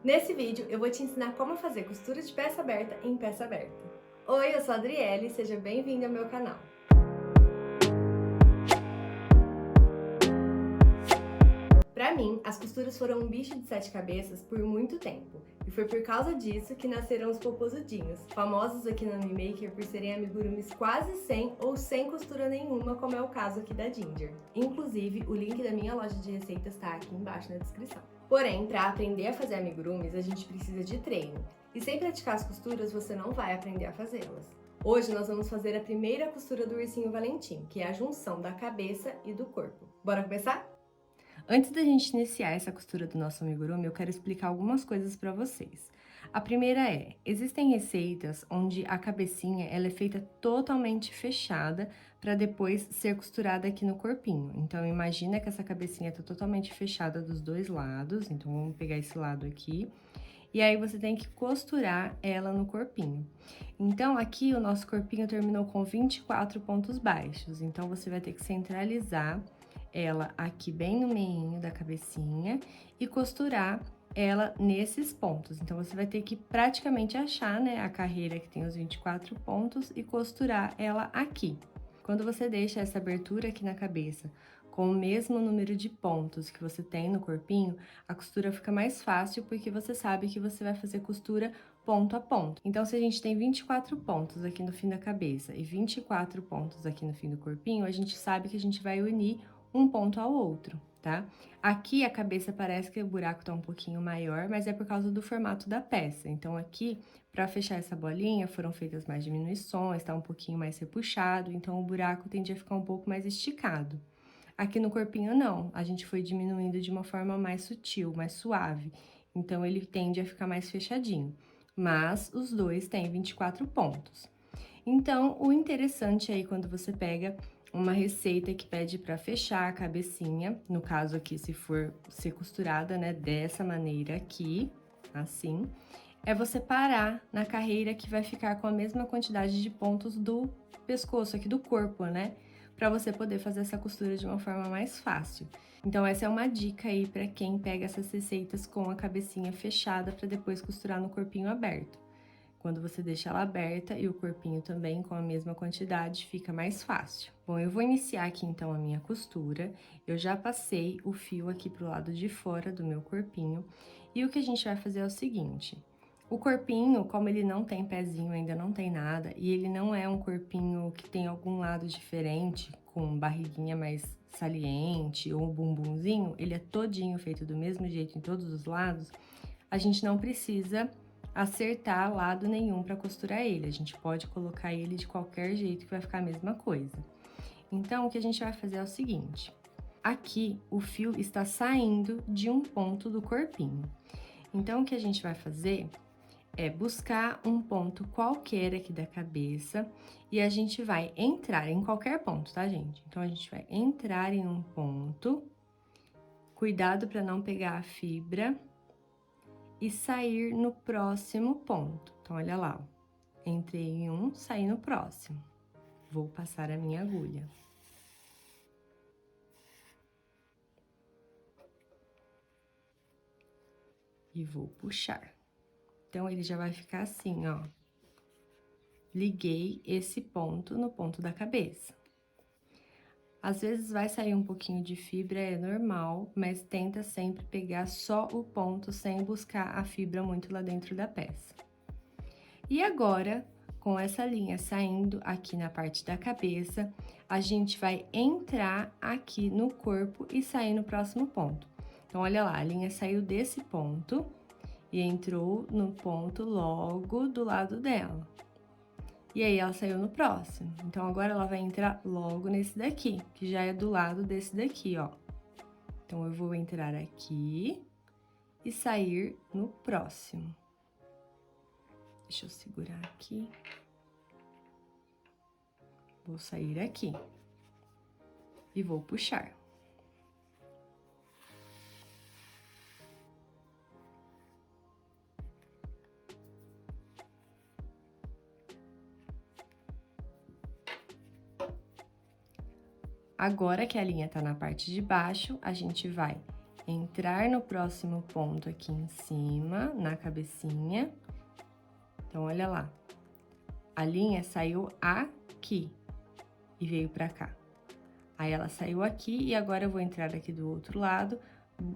Nesse vídeo eu vou te ensinar como fazer costura de peça aberta em peça aberta. Oi, eu sou a Adriele, seja bem-vinda ao meu canal. Pra mim, as costuras foram um bicho de sete cabeças por muito tempo, e foi por causa disso que nasceram os poposudinhos, famosos aqui no Animaker por serem amigurumis quase sem ou sem costura nenhuma, como é o caso aqui da Ginger. Inclusive, o link da minha loja de receitas tá aqui embaixo na descrição. Porém, para aprender a fazer amigurumis, a gente precisa de treino, e sem praticar as costuras você não vai aprender a fazê-las. Hoje nós vamos fazer a primeira costura do ursinho Valentim, que é a junção da cabeça e do corpo. Bora começar? Antes da gente iniciar essa costura do nosso amigurumi, eu quero explicar algumas coisas para vocês. A primeira é, existem receitas onde a cabecinha ela é feita totalmente fechada para depois ser costurada aqui no corpinho. Então, imagina que essa cabecinha está totalmente fechada dos dois lados, então vamos pegar esse lado aqui. E aí, você tem que costurar ela no corpinho. Então, aqui o nosso corpinho terminou com 24 pontos baixos, então você vai ter que centralizar ela aqui bem no meinho da cabecinha e costurar ela nesses pontos. Então, você vai ter que praticamente achar, né, a carreira que tem os 24 pontos e costurar ela aqui. Quando você deixa essa abertura aqui na cabeça com o mesmo número de pontos que você tem no corpinho, a costura fica mais fácil porque você sabe que você vai fazer costura ponto a ponto. Então, se a gente tem 24 pontos aqui no fim da cabeça e 24 pontos aqui no fim do corpinho, a gente sabe que a gente vai unir um ponto ao outro, tá? Aqui a cabeça parece que o buraco tá um pouquinho maior, mas é por causa do formato da peça. Então, aqui, para fechar essa bolinha, foram feitas mais diminuições, tá um pouquinho mais repuxado, então o buraco tende a ficar um pouco mais esticado. Aqui no corpinho, não, a gente foi diminuindo de uma forma mais sutil, mais suave, então ele tende a ficar mais fechadinho. Mas os dois têm 24 pontos. Então, o interessante aí quando você pega uma receita que pede para fechar a cabecinha, no caso aqui, se for ser costurada, né, dessa maneira aqui, assim, é você parar na carreira que vai ficar com a mesma quantidade de pontos do pescoço, aqui do corpo, né? Para você poder fazer essa costura de uma forma mais fácil. Então, essa é uma dica aí para quem pega essas receitas com a cabecinha fechada para depois costurar no corpinho aberto. Quando você deixa ela aberta e o corpinho também com a mesma quantidade, fica mais fácil. Bom, eu vou iniciar aqui então a minha costura. Eu já passei o fio aqui pro lado de fora do meu corpinho. E o que a gente vai fazer é o seguinte: o corpinho, como ele não tem pezinho, ainda não tem nada, e ele não é um corpinho que tem algum lado diferente, com barriguinha mais saliente ou um bumbumzinho, ele é todinho feito do mesmo jeito em todos os lados, a gente não precisa acertar lado nenhum para costurar ele, a gente pode colocar ele de qualquer jeito que vai ficar a mesma coisa. Então, o que a gente vai fazer é o seguinte: aqui o fio está saindo de um ponto do corpinho. Então, o que a gente vai fazer é buscar um ponto qualquer aqui da cabeça e a gente vai entrar em qualquer ponto, tá, gente? Então, a gente vai entrar em um ponto, cuidado para não pegar a fibra, e sair no próximo ponto. Então, olha lá, ó. Entrei em um, saí no próximo. Vou passar a minha agulha. E vou puxar. Então, ele já vai ficar assim, ó. Liguei esse ponto no ponto da cabeça. Às vezes vai sair um pouquinho de fibra, é normal, mas tenta sempre pegar só o ponto sem buscar a fibra muito lá dentro da peça. E agora, com essa linha saindo aqui na parte da cabeça, a gente vai entrar aqui no corpo e sair no próximo ponto. Então, olha lá, a linha saiu desse ponto e entrou no ponto logo do lado dela. E aí, ela saiu no próximo. Então, agora ela vai entrar logo nesse daqui, que já é do lado desse daqui, ó. Então, eu vou entrar aqui e sair no próximo. Deixa eu segurar aqui. Vou sair aqui. E vou puxar. Agora que a linha tá na parte de baixo, a gente vai entrar no próximo ponto aqui em cima, na cabecinha. Então, olha lá. A linha saiu aqui e veio pra cá. Aí, ela saiu aqui e agora eu vou entrar aqui do outro lado,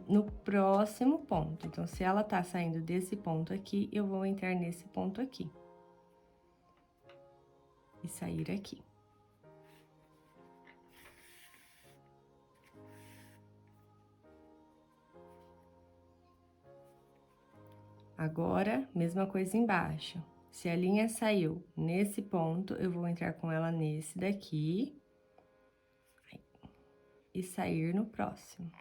no próximo ponto. Então, se ela tá saindo desse ponto aqui, eu vou entrar nesse ponto aqui. E sair aqui. Agora, mesma coisa embaixo. Se a linha saiu nesse ponto, eu vou entrar com ela nesse daqui. E sair no próximo.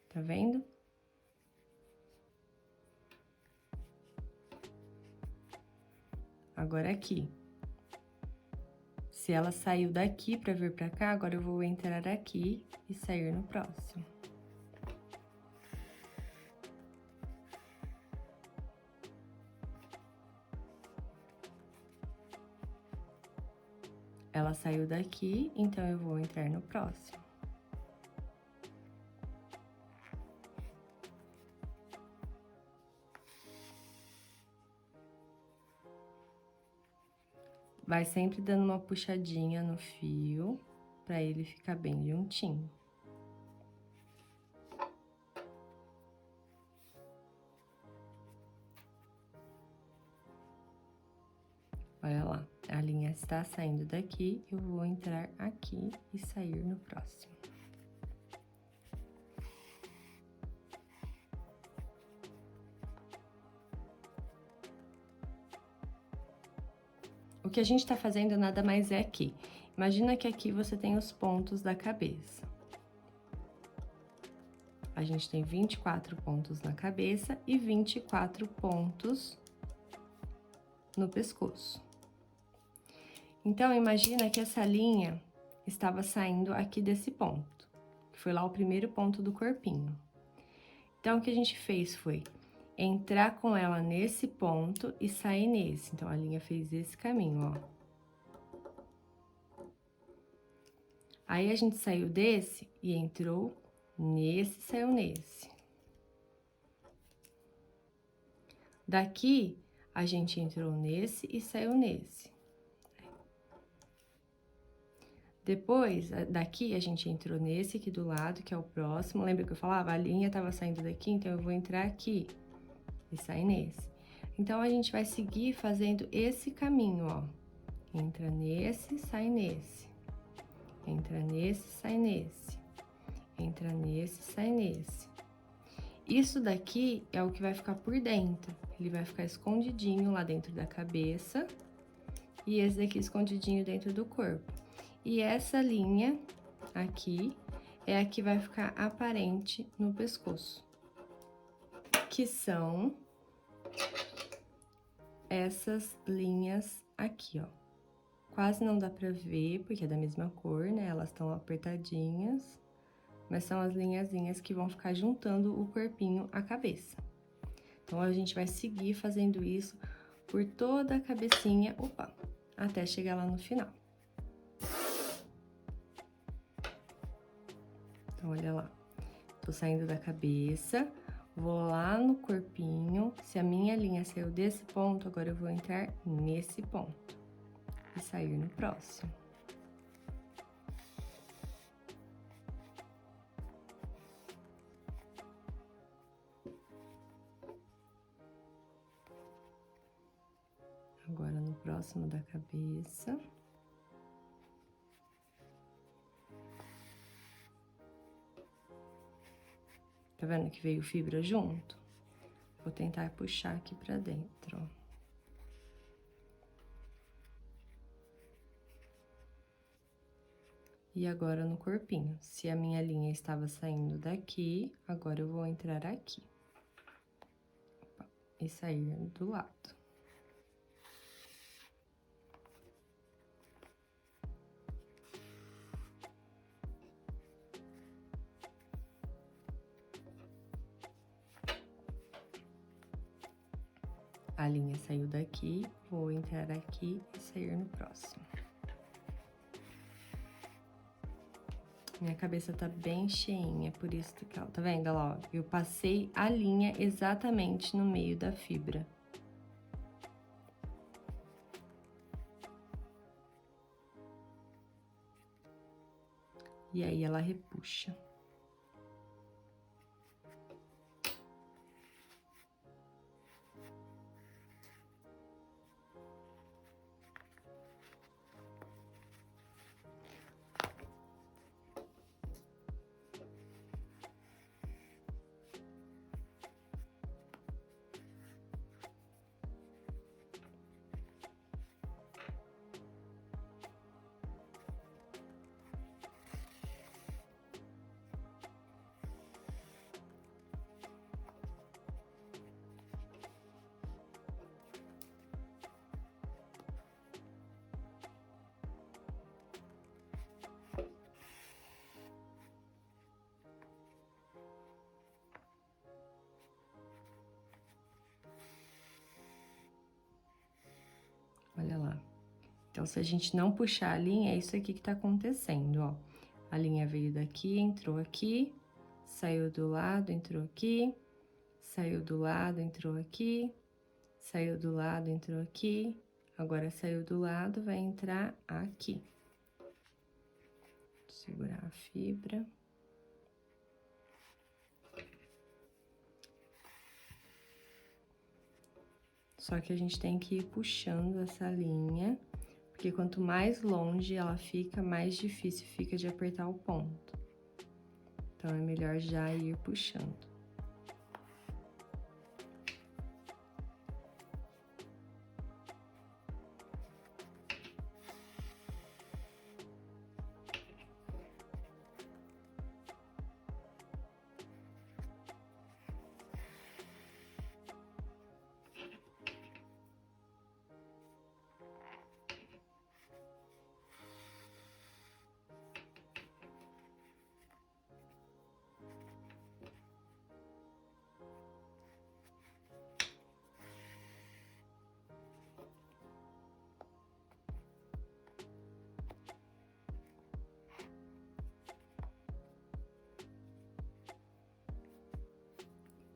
Tá vendo? Agora aqui. Se ela saiu daqui pra vir pra cá, agora eu vou entrar aqui e sair no próximo. Ela saiu daqui, então eu vou entrar no próximo. Vai sempre dando uma puxadinha no fio, pra ele ficar bem juntinho. Olha lá, a linha está saindo daqui, eu vou entrar aqui e sair no próximo. O que a gente tá fazendo nada mais é que, imagina que aqui você tem os pontos da cabeça. A gente tem 24 pontos na cabeça e 24 pontos no pescoço. Então, imagina que essa linha estava saindo aqui desse ponto, que foi lá o primeiro ponto do corpinho. Então, o que a gente fez foi entrar com ela nesse ponto e sair nesse. Então, a linha fez esse caminho, ó. Aí, a gente saiu desse e entrou nesse e saiu nesse. Daqui, a gente entrou nesse e saiu nesse. Depois, daqui, a gente entrou nesse aqui do lado, que é o próximo. Lembra que eu falava? A linha tava saindo daqui, então eu vou entrar aqui e sair nesse. Então, a gente vai seguir fazendo esse caminho, ó. Entra nesse, sai nesse. Entra nesse, sai nesse. Entra nesse, sai nesse. Isso daqui é o que vai ficar por dentro. Ele vai ficar escondidinho lá dentro da cabeça. E esse daqui escondidinho dentro do corpo. E essa linha aqui é a que vai ficar aparente no pescoço. Que são essas linhas aqui, ó. Quase não dá pra ver, porque é da mesma cor, né? Elas estão apertadinhas. Mas são as linhazinhas que vão ficar juntando o corpinho à cabeça. Então, a gente vai seguir fazendo isso por toda a cabecinha, opa, até chegar lá no final. Então, olha lá. Tô saindo da cabeça, vou lá no corpinho. Se a minha linha saiu desse ponto, agora eu vou entrar nesse ponto. E sair no próximo. Agora, no próximo da cabeça. Tá vendo que veio fibra junto? Vou tentar puxar aqui pra dentro, ó. E agora no corpinho. Se a minha linha estava saindo daqui, agora eu vou entrar aqui. Opa, e sair do lado. A linha saiu daqui, vou entrar aqui e sair no próximo. Minha cabeça tá bem cheinha, por isso que ela... Tá vendo, olha lá, ó? Eu passei a linha exatamente no meio da fibra. E aí, ela repuxa. Olha lá. Então, se a gente não puxar a linha, é isso aqui que tá acontecendo, ó. A linha veio daqui, entrou aqui, saiu do lado, entrou aqui, saiu do lado, entrou aqui, saiu do lado, entrou aqui, agora saiu do lado, vai entrar aqui. Vou segurar a fibra. Só que a gente tem que ir puxando essa linha, porque quanto mais longe ela fica, mais difícil fica de apertar o ponto. Então, é melhor já ir puxando.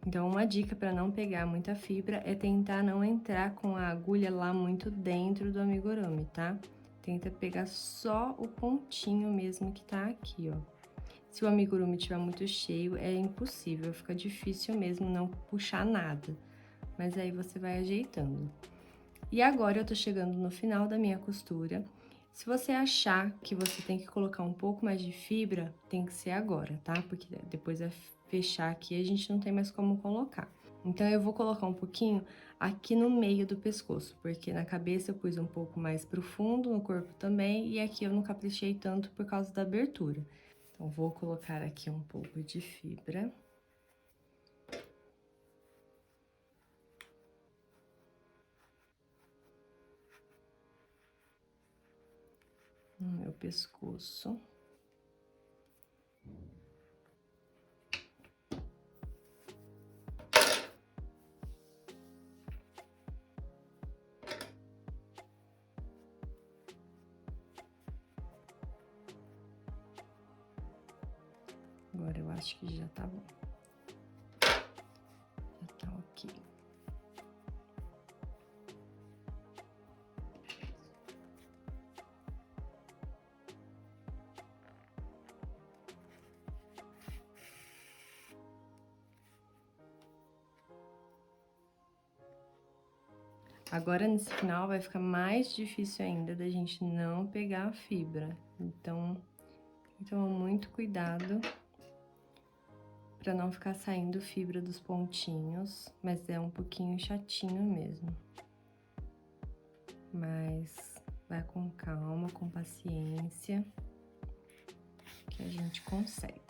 Então, uma dica para não pegar muita fibra é tentar não entrar com a agulha lá muito dentro do amigurumi, tá? Tenta pegar só o pontinho mesmo que tá aqui, ó. Se o amigurumi estiver muito cheio, é impossível, fica difícil mesmo não puxar nada. Mas aí você vai ajeitando. E agora eu tô chegando no final da minha costura. Se você achar que você tem que colocar um pouco mais de fibra, tem que ser agora, tá? Porque depois vai fechar aqui, a gente não tem mais como colocar. Então, eu vou colocar um pouquinho aqui no meio do pescoço, porque na cabeça eu pus um pouco mais pro fundo, no corpo também, e aqui eu não caprichei tanto por causa da abertura. Então, vou colocar aqui um pouco de fibra. No meu pescoço. Agora eu acho que já tá bom. Já tá ok. Agora, nesse final, vai ficar mais difícil ainda da gente não pegar a fibra. Então, toma muito cuidado pra não ficar saindo fibra dos pontinhos, mas é um pouquinho chatinho mesmo. Mas vai com calma, com paciência, que a gente consegue.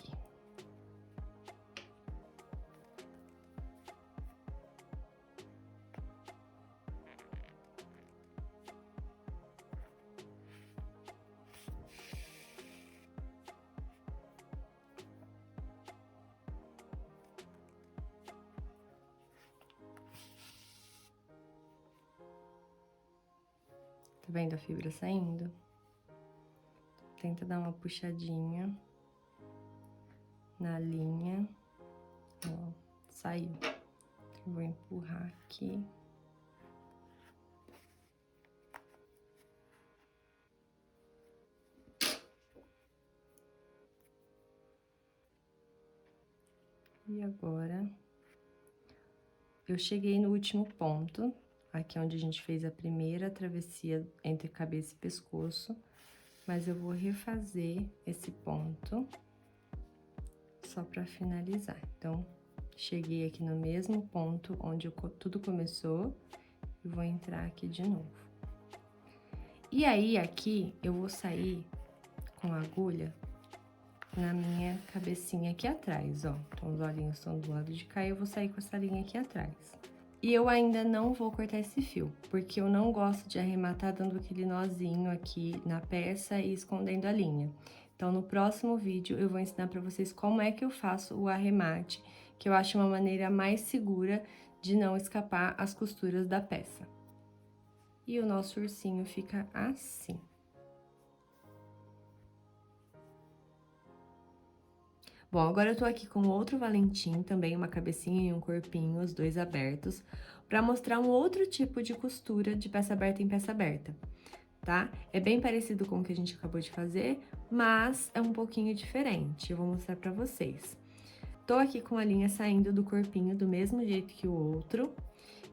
vendo a fibra saindo? Tenta dar uma puxadinha na linha. Ó, saiu. Eu vou empurrar aqui. E agora, eu cheguei no último ponto, aqui onde a gente fez a primeira travessia entre cabeça e pescoço, mas eu vou refazer esse ponto só pra finalizar. Então, cheguei aqui no mesmo ponto onde tudo começou e vou entrar aqui de novo. E aí, aqui, eu vou sair com a agulha na minha cabecinha aqui atrás, ó. Então, os olhinhos estão do lado de cá e eu vou sair com essa linha aqui atrás. E eu ainda não vou cortar esse fio, porque eu não gosto de arrematar dando aquele nozinho aqui na peça e escondendo a linha. Então, no próximo vídeo, eu vou ensinar pra vocês como é que eu faço o arremate, que eu acho uma maneira mais segura de não escapar as costuras da peça. E o nosso ursinho fica assim. Bom, agora eu tô aqui com outro Valentim, também uma cabecinha e um corpinho, os dois abertos, pra mostrar um outro tipo de costura de peça aberta em peça aberta, tá? É bem parecido com o que a gente acabou de fazer, mas é um pouquinho diferente, eu vou mostrar pra vocês. Tô aqui com a linha saindo do corpinho do mesmo jeito que o outro,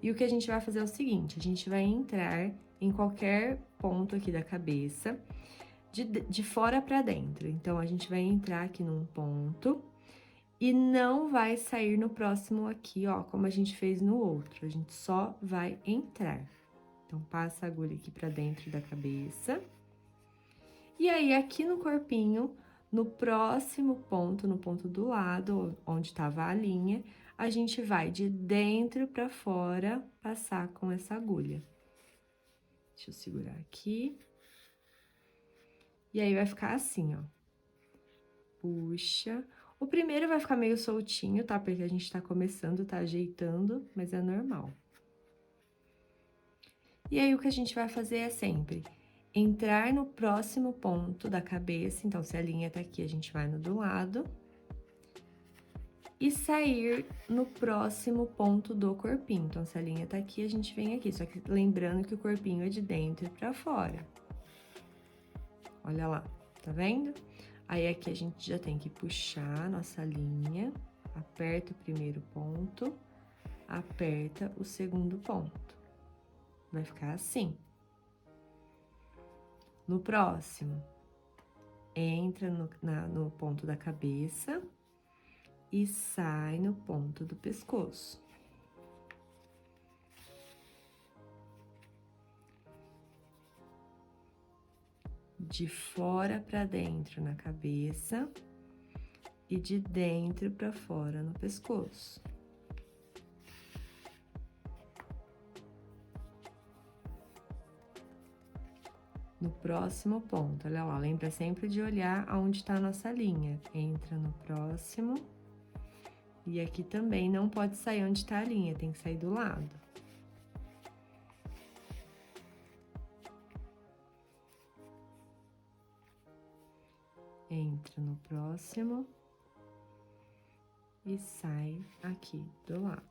e o que a gente vai fazer é o seguinte, a gente vai entrar em qualquer ponto aqui da cabeça, de fora pra dentro. Então, a gente vai entrar aqui num ponto e não vai sair no próximo aqui, ó, como a gente fez no outro. A gente só vai entrar. Então, passa a agulha aqui pra dentro da cabeça. E aí, aqui no corpinho, no próximo ponto, no ponto do lado, onde tava a linha, a gente vai de dentro pra fora passar com essa agulha. Deixa eu segurar aqui. E aí, vai ficar assim, ó. Puxa. O primeiro vai ficar meio soltinho, tá? Porque a gente tá começando, tá ajeitando, mas é normal. E aí, o que a gente vai fazer é sempre entrar no próximo ponto da cabeça. Então, se a linha tá aqui, a gente vai no do lado. E sair no próximo ponto do corpinho. Então, se a linha tá aqui, a gente vem aqui. Só que lembrando que o corpinho é de dentro pra fora. Olha lá, tá vendo? Aí, aqui a gente já tem que puxar a nossa linha, aperta o primeiro ponto, aperta o segundo ponto. Vai ficar assim. No próximo, entra no ponto da cabeça e sai no ponto do pescoço. De fora pra dentro na cabeça e de dentro pra fora no pescoço. No próximo ponto, olha lá, lembra sempre de olhar aonde tá a nossa linha. Entra no próximo. E aqui também não pode sair onde tá a linha, tem que sair do lado. Entra no próximo. E sai aqui do lado.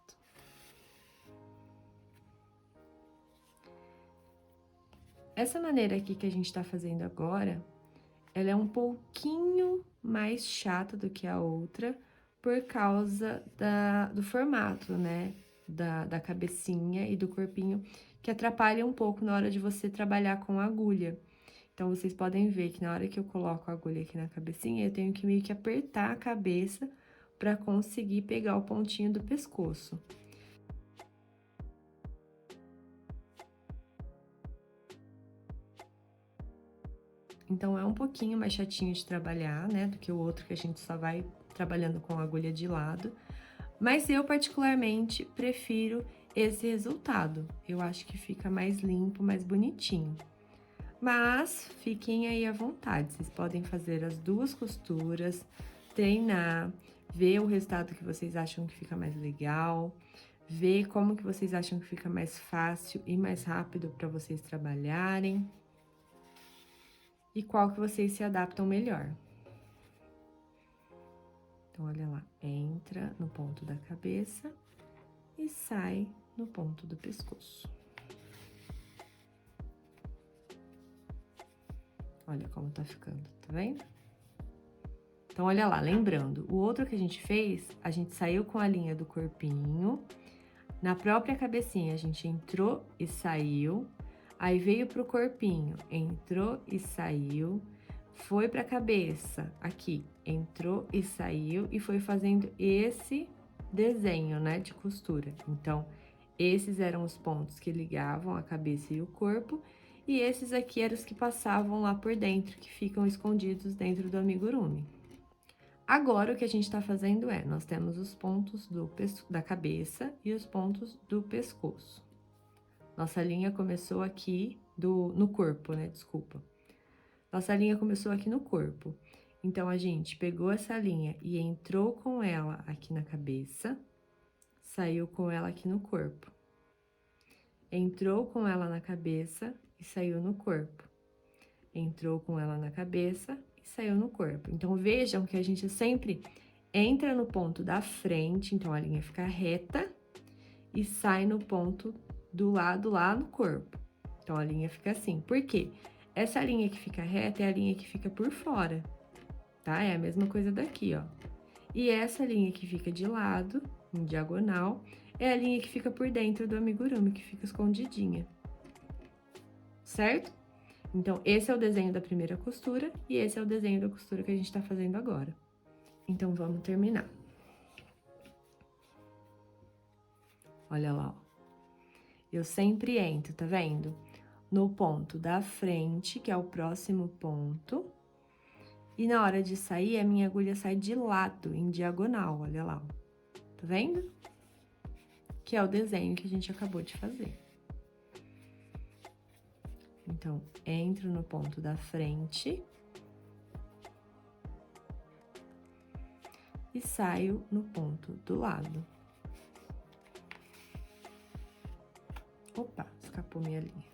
Essa maneira aqui que a gente tá fazendo agora, ela é um pouquinho mais chata do que a outra, por causa do formato, né? Da cabecinha e do corpinho, que atrapalha um pouco na hora de você trabalhar com a agulha. Então, vocês podem ver que na hora que eu coloco a agulha aqui na cabecinha, eu tenho que meio que apertar a cabeça pra conseguir pegar o pontinho do pescoço. Então, é um pouquinho mais chatinho de trabalhar, né, do que o outro que a gente só vai trabalhando com a agulha de lado. Mas eu, particularmente, prefiro esse resultado. Eu acho que fica mais limpo, mais bonitinho. Mas, fiquem aí à vontade, vocês podem fazer as duas costuras, treinar, ver o resultado que vocês acham que fica mais legal, ver como que vocês acham que fica mais fácil e mais rápido para vocês trabalharem. e qual que vocês se adaptam melhor. Então, olha lá, entra no ponto da cabeça e sai no ponto do pescoço. Olha como tá ficando, tá vendo? Então, olha lá, lembrando, o outro que a gente fez, a gente saiu com a linha do corpinho, na própria cabecinha a gente entrou e saiu, aí veio pro corpinho, entrou e saiu, foi pra cabeça, aqui, entrou e saiu, e foi fazendo esse desenho, né, de costura. Então, esses eram os pontos que ligavam a cabeça e o corpo, e esses aqui eram os que passavam lá por dentro, que ficam escondidos dentro do amigurumi. Agora, o que a gente tá fazendo é, nós temos os pontos da cabeça e os pontos do pescoço. Nossa linha começou aqui no corpo, né? Desculpa. Nossa linha começou aqui no corpo. Então, a gente pegou essa linha e entrou com ela aqui na cabeça, saiu com ela aqui no corpo. Entrou com ela na cabeça e saiu no corpo. Entrou com ela na cabeça e saiu no corpo. Então, vejam que a gente sempre entra no ponto da frente, então a linha fica reta, e sai no ponto do lado lá no corpo. Então, a linha fica assim. Por quê? Essa linha que fica reta é a linha que fica por fora, tá? É a mesma coisa daqui, ó. E essa linha que fica de lado, em diagonal, é a linha que fica por dentro do amigurumi, que fica escondidinha. Certo? Então, esse é o desenho da primeira costura e esse é o desenho da costura que a gente tá fazendo agora. Então, vamos terminar. Olha lá, ó. Eu sempre entro, tá vendo? No ponto da frente, que é o próximo ponto. E na hora de sair, a minha agulha sai de lado, em diagonal, olha lá, ó. Tá vendo? Que é o desenho que a gente acabou de fazer. Então, entro no ponto da frente e saio no ponto do lado. Opa, escapou minha linha.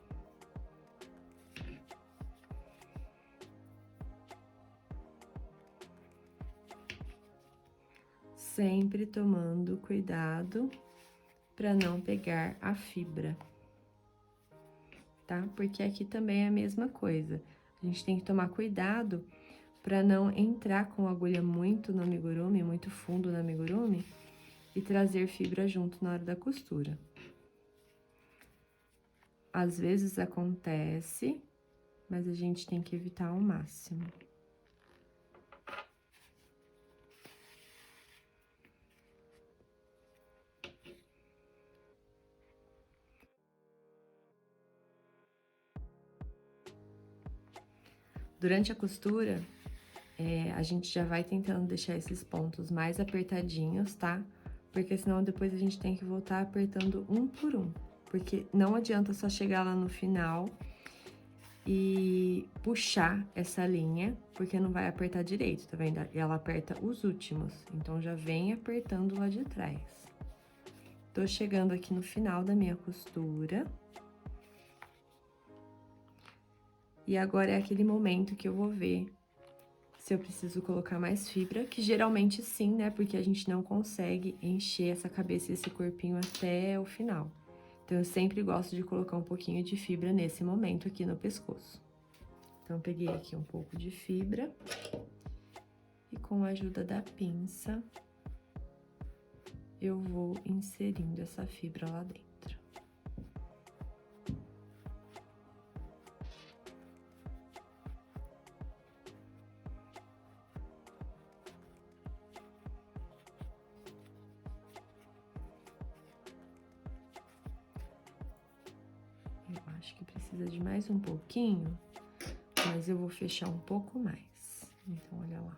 Sempre tomando cuidado para não pegar a fibra, tá? Porque aqui também é a mesma coisa. A gente tem que tomar cuidado para não entrar com a agulha muito no amigurumi, muito fundo no amigurumi, e trazer fibra junto na hora da costura. Às vezes acontece, mas a gente tem que evitar ao máximo. Durante a costura, a gente já vai tentando deixar esses pontos mais apertadinhos, tá? Porque senão depois a gente tem que voltar apertando um por um. Porque não adianta só chegar lá no final e puxar essa linha, porque não vai apertar direito, tá vendo? E ela aperta os últimos, então já vem apertando lá de trás. Tô chegando aqui no final da minha costura. E agora é aquele momento que eu vou ver se eu preciso colocar mais fibra, que geralmente sim, né? Porque a gente não consegue encher essa cabeça e esse corpinho até o final. Então, eu sempre gosto de colocar um pouquinho de fibra nesse momento aqui no pescoço. Então, eu peguei aqui um pouco de fibra e com a ajuda da pinça, eu vou inserindo essa fibra lá dentro. Eu acho que precisa de mais um pouquinho, mas eu vou fechar um pouco mais. Então, olha lá.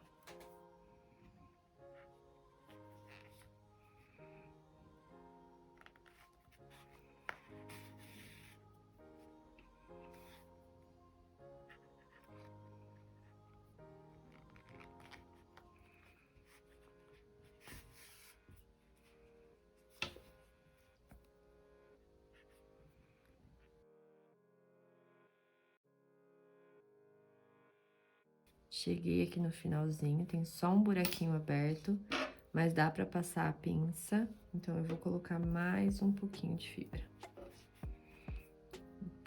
Cheguei aqui no finalzinho, tem só um buraquinho aberto, mas dá pra passar a pinça, então eu vou colocar mais um pouquinho de fibra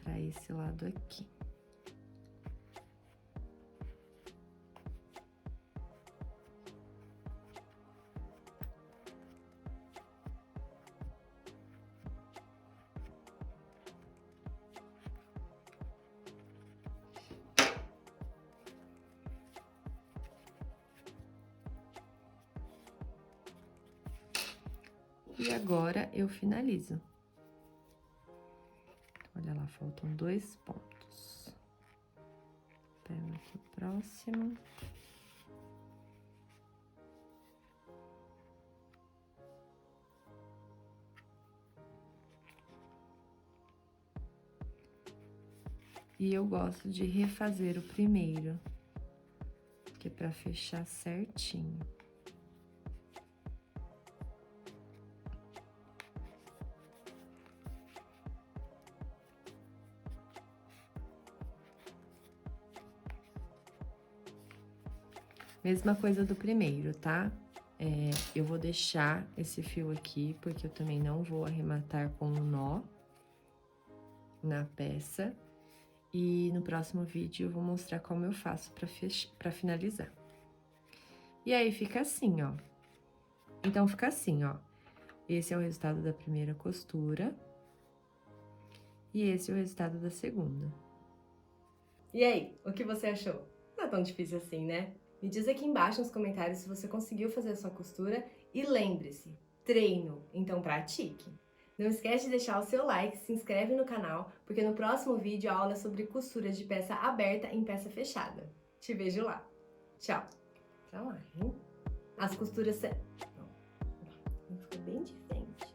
pra esse lado aqui. E agora, eu finalizo. Olha lá, faltam 2 pontos. Pego aqui o próximo. E eu gosto de refazer o primeiro, que é pra fechar certinho. Mesma coisa do primeiro, tá? Eu vou deixar esse fio aqui, porque eu também não vou arrematar com um nó na peça. E no próximo vídeo eu vou mostrar como eu faço pra finalizar. E aí, fica assim, ó. Então, fica assim, ó. Esse é o resultado da primeira costura. E esse é o resultado da segunda. E aí, o que você achou? Não é tão difícil assim, né? Me diz aqui embaixo nos comentários se você conseguiu fazer a sua costura. E lembre-se, treino, então pratique. Não esquece de deixar o seu like, se inscreve no canal, porque no próximo vídeo a aula é sobre costura de peça aberta em peça fechada. Te vejo lá. Tchau. Pra lá, hein? As costuras... Não, fica bem diferente.